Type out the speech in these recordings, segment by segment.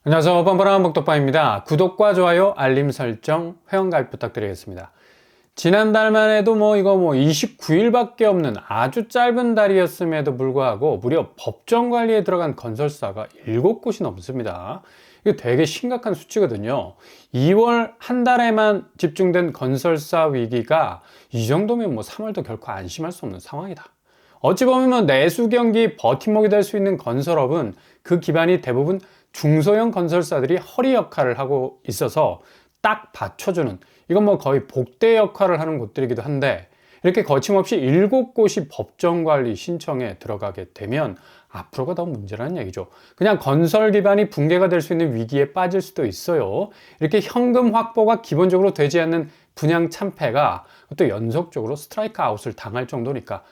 안녕하세요. 뻔뻔한 복덕방입니다. 구독과 좋아요, 알림 설정, 회원가입 부탁드리겠습니다. 지난달만 해도 이거 29일밖에 없는 아주 짧은 달이었음에도 불구하고 무려 법정 관리에 들어간 건설사가 7곳이 넘습니다. 이거 되게 심각한 수치거든요. 2월 한 달에만 집중된 건설사 위기가 이 정도면 3월도 결코 안심할 수 없는 상황이다. 어찌 보면 내수 경기 버팀목이 될 수 있는 건설업은 그 기반이 대부분 중소형 건설사들이 허리 역할을 하고 있어서 딱 받쳐주는, 이건 거의 복대 역할을 하는 곳들이기도 한데, 이렇게 거침없이 7곳이 법정관리 신청에 들어가게 되면 앞으로가 더 문제라는 얘기죠. 그냥 건설 기반이 붕괴가 될 수 있는 위기에 빠질 수도 있어요. 이렇게 현금 확보가 기본적으로 되지 않는 분양 참패가 또 연속적으로 스트라이크 아웃을 당할 정도니까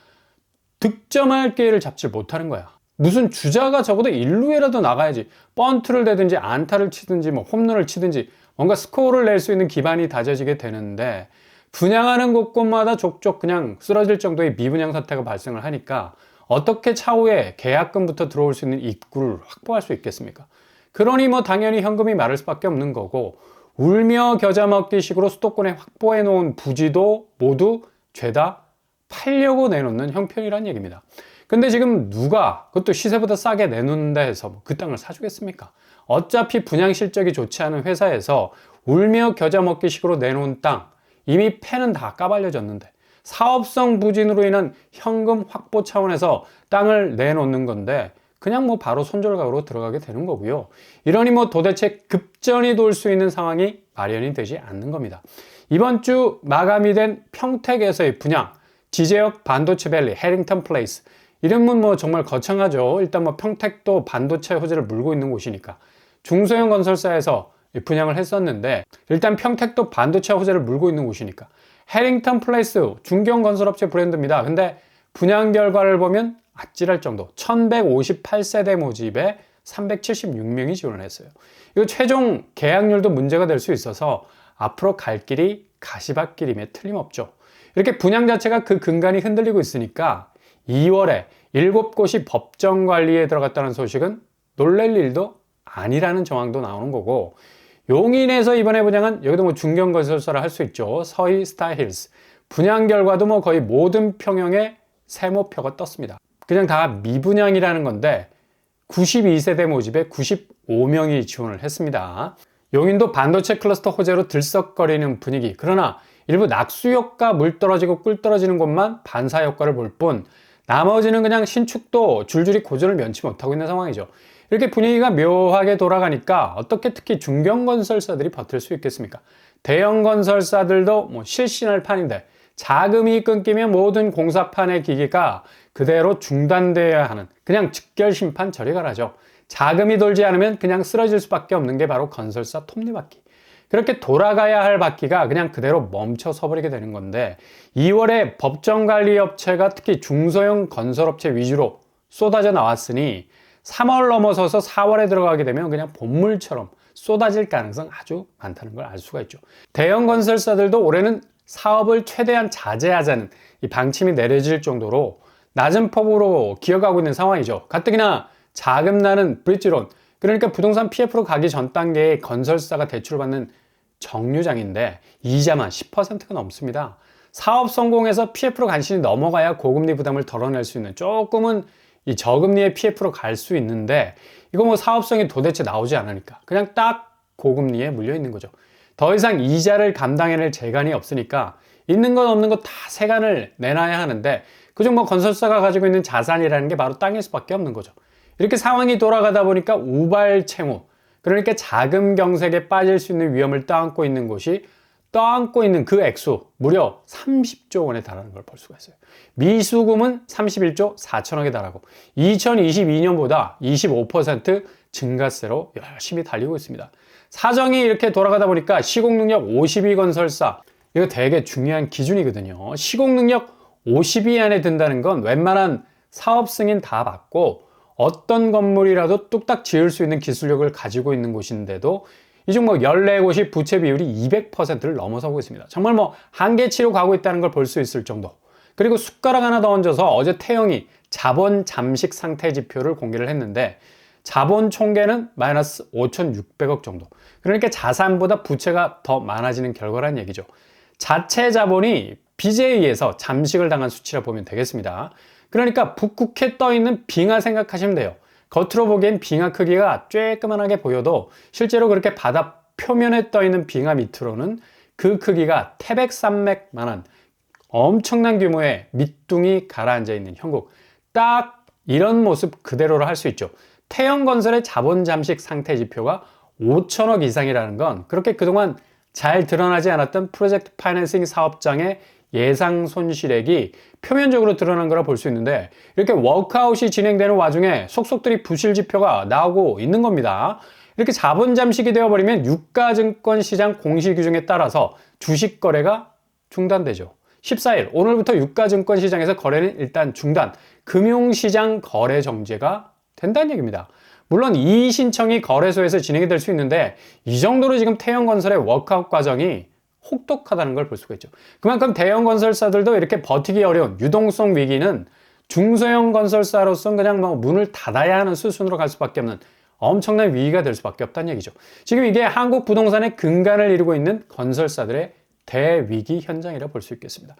득점할 기회를 잡지 못하는 거야. 무슨 주자가 적어도 1루에라도 나가야지, 번트를 대든지 안타를 치든지 홈런을 치든지 뭔가 스코어를 낼 수 있는 기반이 다져지게 되는데, 분양하는 곳곳마다 족족 그냥 쓰러질 정도의 미분양 사태가 발생을 하니까 어떻게 차후에 계약금부터 들어올 수 있는 입구를 확보할 수 있겠습니까? 그러니 당연히 현금이 마를 수밖에 없는 거고, 울며 겨자 먹기 식으로 수도권에 확보해 놓은 부지도 모두 죄다 팔려고 내놓는 형편이란 얘기입니다. 근데 지금 누가 그것도 시세보다 싸게 내놓는다 해서 그 땅을 사주겠습니까? 어차피 분양 실적이 좋지 않은 회사에서 울며 겨자 먹기 식으로 내놓은 땅, 이미 패는 다 까발려졌는데 사업성 부진으로 인한 현금 확보 차원에서 땅을 내놓는 건데 그냥 바로 손절각으로 들어가게 되는 거고요. 이러니 도대체 급전이 돌 수 있는 상황이 마련이 되지 않는 겁니다. 이번 주 마감이 된 평택에서의 분양, 지제역 반도체밸리, 해링턴 플레이스, 이름은 정말 거창하죠. 일단 평택도 반도체 호재를 물고 있는 곳이니까 중소형 건설사에서 분양을 했었는데, 일단 평택도 반도체 호재를 물고 있는 곳이니까 해링턴 플레이스 중견 건설업체 브랜드입니다. 근데 분양 결과를 보면 아찔할 정도, 1158세대 모집에 376명이 지원을 했어요. 이거 최종 계약률도 문제가 될 수 있어서 앞으로 갈 길이 가시밭길임에 틀림없죠. 이렇게 분양 자체가 그 근간이 흔들리고 있으니까 2월에 7곳이 법정 관리에 들어갔다는 소식은 놀랄 일도 아니라는 정황도 나오는 거고, 용인에서 이번에 분양한, 여기도 중견 건설사를 할 수 있죠. 서희 스타힐스. 분양 결과도 거의 모든 평형에 세모표가 떴습니다. 그냥 다 미분양이라는 건데 92세대 모집에 95명이 지원을 했습니다. 용인도 반도체 클러스터 호재로 들썩거리는 분위기. 그러나 일부 낙수효과, 물 떨어지고 꿀 떨어지는 곳만 반사 효과를 볼 뿐, 나머지는 그냥 신축도 줄줄이 고전을 면치 못하고 있는 상황이죠. 이렇게 분위기가 묘하게 돌아가니까 어떻게 특히 중견건설사들이 버틸 수 있겠습니까? 대형건설사들도 실신할 판인데 자금이 끊기면 모든 공사판의 기기가 그대로 중단돼야 하는, 그냥 즉결심판 저리 가라죠. 자금이 돌지 않으면 그냥 쓰러질 수밖에 없는 게 바로 건설사 톱니바퀴. 그렇게 돌아가야 할 바퀴가 그냥 그대로 멈춰 서버리게 되는 건데, 2월에 법정관리업체가 특히 중소형 건설업체 위주로 쏟아져 나왔으니 3월 넘어서서 4월에 들어가게 되면 그냥 본물처럼 쏟아질 가능성 아주 많다는 걸 알 수가 있죠. 대형 건설사들도 올해는 사업을 최대한 자제하자는 이 방침이 내려질 정도로 낮은 폭으로 기어가고 있는 상황이죠. 가뜩이나 자금 나는 브릿지론, 그러니까 부동산 PF로 가기 전 단계의 건설사가 대출을 받는 정류장인데 이자만 10%가 넘습니다. 사업 성공해서 PF로 간신히 넘어가야 고금리 부담을 덜어낼 수 있는, 조금은 이 저금리의 PF로 갈 수 있는데 이거 사업성이 도대체 나오지 않으니까 그냥 딱 고금리에 물려 있는 거죠. 더 이상 이자를 감당해낼 재간이 없으니까 있는 것 없는 것 다 세간을 내놔야 하는데, 그중 건설사가 가지고 있는 자산이라는 게 바로 땅일 수밖에 없는 거죠. 이렇게 상황이 돌아가다 보니까 우발 채무, 그러니까 자금 경색에 빠질 수 있는 위험을 떠안고 있는 곳이, 떠안고 있는 그 액수 무려 30조 원에 달하는 걸 볼 수가 있어요. 미수금은 31조 4천억에 달하고 2022년보다 25% 증가세로 열심히 달리고 있습니다. 사정이 이렇게 돌아가다 보니까 시공능력 50위 건설사, 이거 되게 중요한 기준이거든요. 시공능력 50위 안에 든다는 건 웬만한 사업 승인 다 받고 어떤 건물이라도 뚝딱 지을 수 있는 기술력을 가지고 있는 곳인데도 이 중 14곳이 부채 비율이 200%를 넘어서고 있습니다. 정말 한계치로 가고 있다는 걸 볼 수 있을 정도. 그리고 숟가락 하나 더 얹어서 어제 태영이 자본 잠식 상태 지표를 공개를 했는데, 자본 총계는 마이너스 5,600억 정도. 그러니까 자산보다 부채가 더 많아지는 결과란 얘기죠. 자체 자본이 빚에 의해서 잠식을 당한 수치라 보면 되겠습니다. 그러니까 북극해 떠있는 빙하 생각하시면 돼요. 겉으로 보기엔 빙하 크기가 쬐끄만하게 보여도 실제로 그렇게 바다 표면에 떠있는 빙하 밑으로는 그 크기가 태백산맥만한 엄청난 규모의 밑둥이 가라앉아 있는 형국. 딱 이런 모습 그대로로 할 수 있죠. 태영건설의 자본 잠식 상태 지표가 5천억 이상이라는 건 그렇게 그동안 잘 드러나지 않았던 프로젝트 파이낸싱 사업장의 예상 손실액이 표면적으로 드러난 거라 볼 수 있는데, 이렇게 워크아웃이 진행되는 와중에 속속들이 부실 지표가 나오고 있는 겁니다. 이렇게 자본 잠식이 되어버리면 유가증권 시장 공시 규정에 따라서 주식 거래가 중단되죠. 14일 오늘부터 유가증권 시장에서 거래는 일단 중단, 금융시장 거래 정지가 된다는 얘기입니다. 물론 이의 신청이 거래소에서 진행이 될 수 있는데 이 정도로 지금 태영건설의 워크아웃 과정이 혹독하다는 걸 볼 수가 있죠. 그만큼 대형 건설사들도 이렇게 버티기 어려운 유동성 위기는 중소형 건설사로서는 그냥 뭐 문을 닫아야 하는 수순으로 갈 수밖에 없는 엄청난 위기가 될 수밖에 없다는 얘기죠. 지금 이게 한국 부동산의 근간을 이루고 있는 건설사들의 대위기 현장이라 볼 수 있겠습니다.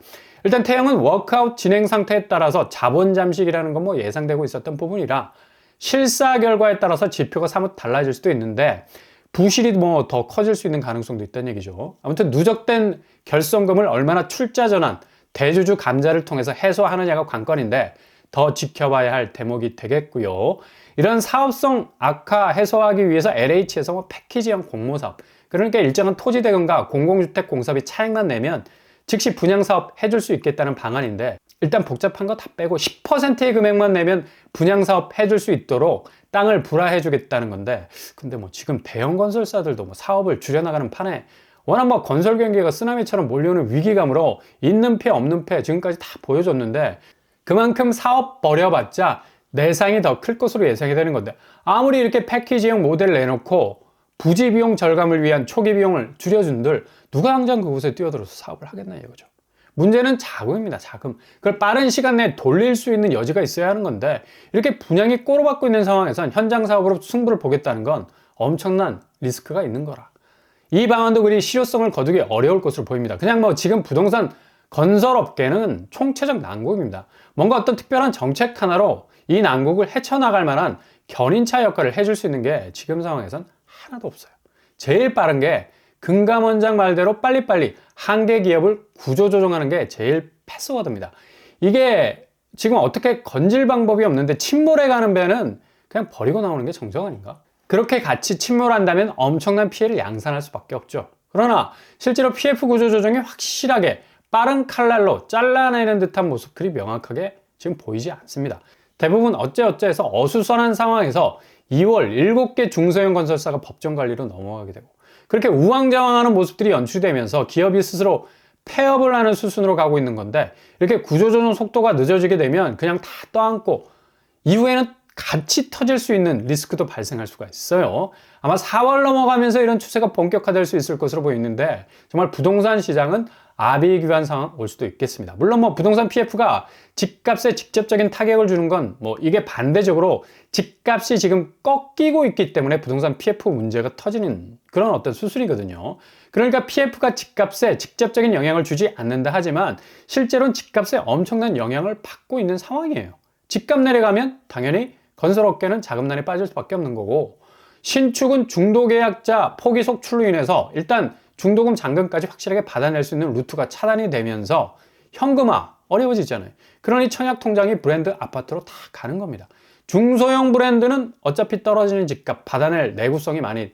일단 태영은 워크아웃 진행 상태에 따라서 자본 잠식이라는 건 뭐 예상되고 있었던 부분이라 실사 결과에 따라서 지표가 사뭇 달라질 수도 있는데 부실이 뭐 더 커질 수 있는 가능성도 있다는 얘기죠. 아무튼 누적된 결손금을 얼마나 출자 전환, 대주주 감자를 통해서 해소하느냐가 관건인데 더 지켜봐야 할 대목이 되겠고요. 이런 사업성 악화 해소하기 위해서 LH에서 뭐 패키지형 공모사업, 그러니까 일정한 토지 대금과 공공주택 공사비 차액만 내면 즉시 분양사업 해줄 수 있겠다는 방안인데, 일단 복잡한 거 다 빼고 10%의 금액만 내면 분양사업 해줄 수 있도록 땅을 불화해 주겠다는 건데, 근데 뭐 지금 대형 건설사들도 뭐 사업을 줄여나가는 판에 워낙 뭐 건설 경기가 쓰나미처럼 몰려오는 위기감으로 있는 패 없는 패 지금까지 다 보여줬는데, 그만큼 사업 벌여봤자 내상이 더 클 것으로 예상이 되는 건데, 아무리 이렇게 패키지형 모델 내놓고 부지 비용 절감을 위한 초기 비용을 줄여준들 누가 당장 그곳에 뛰어들어서 사업을 하겠나 이거죠. 문제는 자금입니다. 자금. 그걸 빠른 시간 내에 돌릴 수 있는 여지가 있어야 하는 건데, 이렇게 분양이 꼬로박고 있는 상황에선 현장 사업으로 승부를 보겠다는 건 엄청난 리스크가 있는 거라. 이 방안도 그리 실효성을 거두기 어려울 것으로 보입니다. 그냥 뭐 지금 부동산 건설업계는 총체적 난국입니다. 뭔가 어떤 특별한 정책 하나로 이 난국을 헤쳐나갈 만한 견인차 역할을 해줄 수 있는 게 지금 상황에선 하나도 없어요. 제일 빠른 게 금감원장 말대로 빨리빨리 한계 기업을 구조조정하는 게 제일 패스워드입니다. 이게 지금 어떻게 건질 방법이 없는데 침몰해 가는 배는 그냥 버리고 나오는 게 정석 아닌가? 그렇게 같이 침몰한다면 엄청난 피해를 양산할 수밖에 없죠. 그러나 실제로 PF 구조조정이 확실하게 빠른 칼날로 잘라내는 듯한 모습들이 명확하게 지금 보이지 않습니다. 대부분 어째어째해서 어수선한 상황에서 2월 7개 중소형 건설사가 법정 관리로 넘어가게 되고, 그렇게 우왕좌왕하는 모습들이 연출되면서 기업이 스스로 폐업을 하는 수순으로 가고 있는 건데, 이렇게 구조조정 속도가 늦어지게 되면 그냥 다 떠안고 이후에는 같이 터질 수 있는 리스크도 발생할 수가 있어요. 아마 4월 넘어가면서 이런 추세가 본격화될 수 있을 것으로 보이는데, 정말 부동산 시장은 아비규환 상황 올 수도 있겠습니다. 물론 뭐 부동산 PF가 집값에 직접적인 타격을 주는 건 뭐 이게 반대적으로 집값이 지금 꺾이고 있기 때문에 부동산 PF 문제가 터지는 그런 어떤 수순이거든요. 그러니까 PF가 집값에 직접적인 영향을 주지 않는다 하지만 실제로는 집값에 엄청난 영향을 받고 있는 상황이에요. 집값 내려가면 당연히 건설업계는 자금난에 빠질 수밖에 없는 거고, 신축은 중도계약자 포기 속출로 인해서 일단 중도금 잔금까지 확실하게 받아낼 수 있는 루트가 차단이 되면서 현금화 어려워지잖아요. 그러니 청약통장이 브랜드 아파트로 다 가는 겁니다. 중소형 브랜드는 어차피 떨어지는 집값 받아낼 내구성이 많이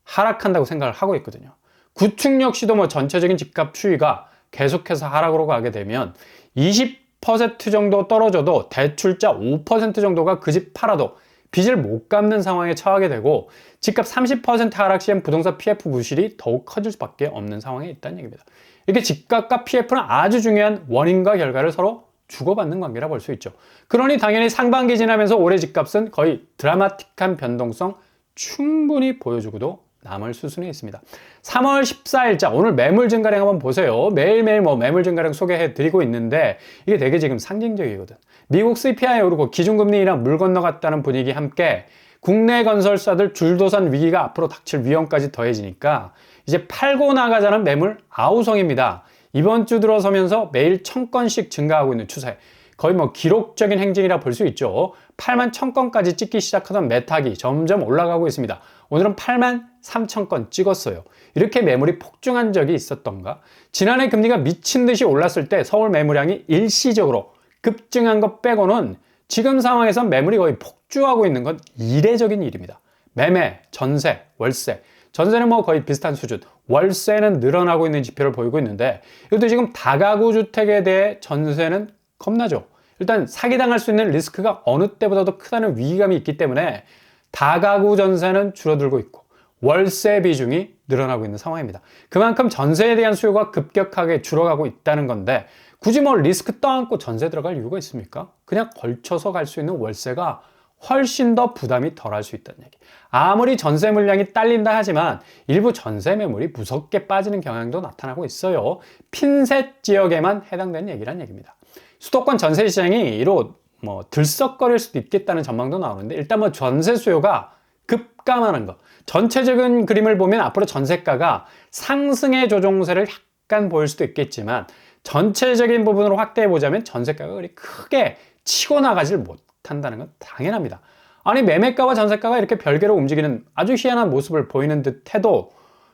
하락한다고 생각을 하고 있거든요. 구축 역시도 뭐 전체적인 집값 추이가 계속해서 하락으로 가게 되면 20% 정도 떨어져도 대출자 5% 정도가 그 집 팔아도 빚을 못 갚는 상황에 처하게 되고, 집값 30% 하락 시엔 부동산 PF 부실이 더욱 커질 수밖에 없는 상황에 있다는 얘기입니다. 이게 집값과 PF는 아주 중요한 원인과 결과를 서로 주고받는 관계라 볼 수 있죠. 그러니 당연히 상반기 지나면서 올해 집값은 거의 드라마틱한 변동성 충분히 보여주고도 남을 수순에 있습니다. 3월 14일자 오늘 매물 증가량 한번 보세요. 매일매일 뭐 매물 증가량 소개해 드리고 있는데 이게 되게 지금 상징적이거든. 미국 CPI 오르고 기준금리 인하 물 건너갔다는 분위기 함께 국내 건설사들 줄도산 위기가 앞으로 닥칠 위험까지 더해지니까 이제 팔고 나가자는 매물 아우성입니다. 이번 주 들어서면서 매일 1000건씩 증가하고 있는 추세. 거의 뭐 기록적인 행진이라 볼 수 있죠. 8만 1000건까지 찍기 시작하던 메탁이 점점 올라가고 있습니다. 오늘은 8만 3000건 찍었어요. 이렇게 매물이 폭증한 적이 있었던가? 지난해 금리가 미친 듯이 올랐을 때 서울 매물량이 일시적으로 급증한 것 빼고는 지금 상황에선 매물이 거의 폭주하고 있는 건 이례적인 일입니다. 매매, 전세, 월세. 전세는 뭐 거의 비슷한 수준, 월세는 늘어나고 있는 지표를 보이고 있는데 이것도 지금 다가구 주택에 대해 전세는 겁나죠. 일단 사기당할 수 있는 리스크가 어느 때보다도 크다는 위기감이 있기 때문에 다가구 전세는 줄어들고 있고 월세 비중이 늘어나고 있는 상황입니다. 그만큼 전세에 대한 수요가 급격하게 줄어가고 있다는 건데 굳이 뭐 리스크 떠안고 전세 들어갈 이유가 있습니까? 그냥 걸쳐서 갈 수 있는 월세가 훨씬 더 부담이 덜할 수 있다는 얘기. 아무리 전세 물량이 딸린다 하지만 일부 전세 매물이 무섭게 빠지는 경향도 나타나고 있어요. 핀셋 지역에만 해당되는 얘기란 얘기입니다. 수도권 전세 시장이 이로 뭐 들썩거릴 수도 있겠다는 전망도 나오는데 일단 뭐 전세 수요가 급감하는 거. 전체적인 그림을 보면 앞으로 전세가가 상승의 조종세를 약간 보일 수도 있겠지만 전체적인 부분으로 확대해 보자면 전세가가 그리 크게 치고 나가질 못한다는 건 당연합니다. 아니 매매가와 전세가가 이렇게 별개로 움직이는 아주 희한한 모습을 보이는 듯 해도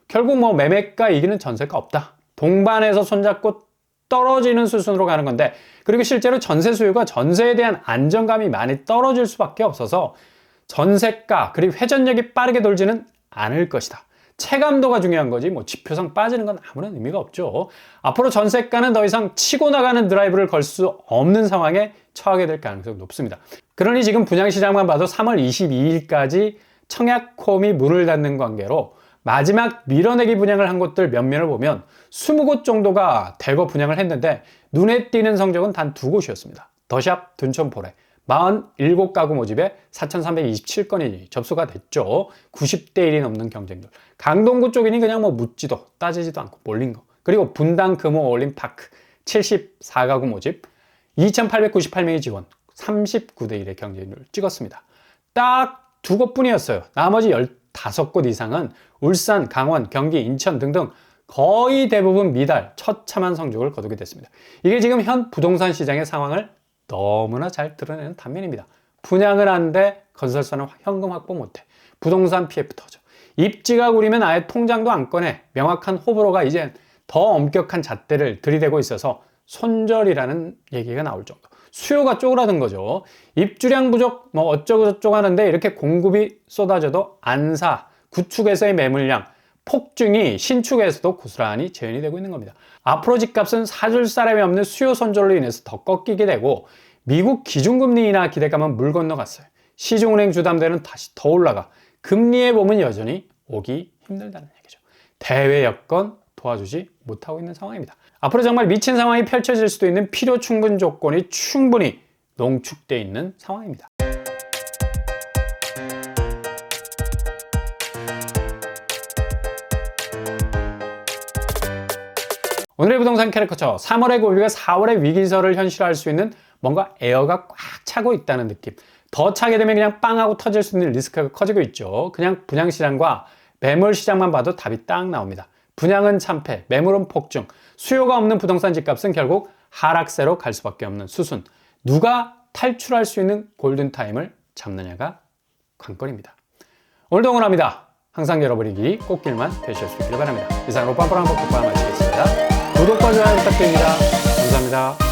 결국 뭐 매매가 이기는 전세가 없다. 동반해서 손잡고 떨어지는 수순으로 가는 건데 그리고 실제로 전세 수요가 전세에 대한 안정감이 많이 떨어질 수밖에 없어서 전세가 그리고 회전력이 빠르게 돌지는 않을 것이다. 체감도가 중요한 거지 뭐 지표상 빠지는 건 아무런 의미가 없죠. 앞으로 전세가는 더 이상 치고 나가는 드라이브를 걸 수 없는 상황에 처하게 될 가능성이 높습니다. 그러니 지금 분양시장만 봐도 3월 22일까지 청약홈이 문을 닫는 관계로 마지막 밀어내기 분양을 한 곳들 몇몇을 보면 20곳 정도가 대거 분양을 했는데 눈에 띄는 성적은 단 2곳이었습니다. 더샵, 둔촌포레 47가구 모집에 4,327건이 접수가 됐죠. 90대 1이 넘는 경쟁률. 강동구 쪽이니 그냥 뭐 묻지도 따지지도 않고 몰린 거. 그리고 분당 금호 어울림파크 74가구 모집 2,898명이 지원 39대 1의 경쟁률을 찍었습니다. 딱 2곳뿐이었어요. 나머지 15곳 이상은 울산, 강원, 경기, 인천 등등 거의 대부분 미달, 처참한 성적을 거두게 됐습니다. 이게 지금 현 부동산 시장의 상황을 너무나 잘 드러내는 단면입니다. 분양을 하는데 건설사는 현금 확보 못해. 부동산 PF 터져. 입지가 구리면 아예 통장도 안 꺼내. 명확한 호불호가 이제 더 엄격한 잣대를 들이대고 있어서 손절이라는 얘기가 나올 정도. 수요가 쪼그라든 거죠. 입주량 부족 뭐 어쩌고저쩌고 하는데 이렇게 공급이 쏟아져도 안 사. 구축에서의 매물량, 폭증이 신축에서도 고스란히 재현이 되고 있는 겁니다. 앞으로 집값은 사줄 사람이 없는 수요 손절로 인해서 더 꺾이게 되고 미국 기준금리 인하 기대감은 물 건너갔어요. 시중은행 주담대는 다시 더 올라가 금리의 봄은 여전히 오기 힘들다는 얘기죠. 대외 여건 도와주지 못하고 있는 상황입니다. 앞으로 정말 미친 상황이 펼쳐질 수도 있는 필요 충분 조건이 충분히 농축되어 있는 상황입니다. 오늘의 부동산 캐릭터처 3월의 고비가 4월의 위기설을 현실화할 수 있는 뭔가 에어가 꽉 차고 있다는 느낌. 더 차게 되면 그냥 빵 하고 터질 수 있는 리스크가 커지고 있죠. 그냥 분양시장과 매물시장만 봐도 답이 딱 나옵니다. 분양은 참패, 매물은 폭증, 수요가 없는 부동산 집값은 결국 하락세로 갈 수밖에 없는 수순. 누가 탈출할 수 있는 골든타임을 잡느냐가 관건입니다. 오늘도 응원합니다. 항상 여러분의 길이 꽃길만 되실 수 있기를 바랍니다. 이상으로 뻔뻔한 복덕과 마치겠습니다. 구독과 좋아요 부탁드립니다. 감사합니다.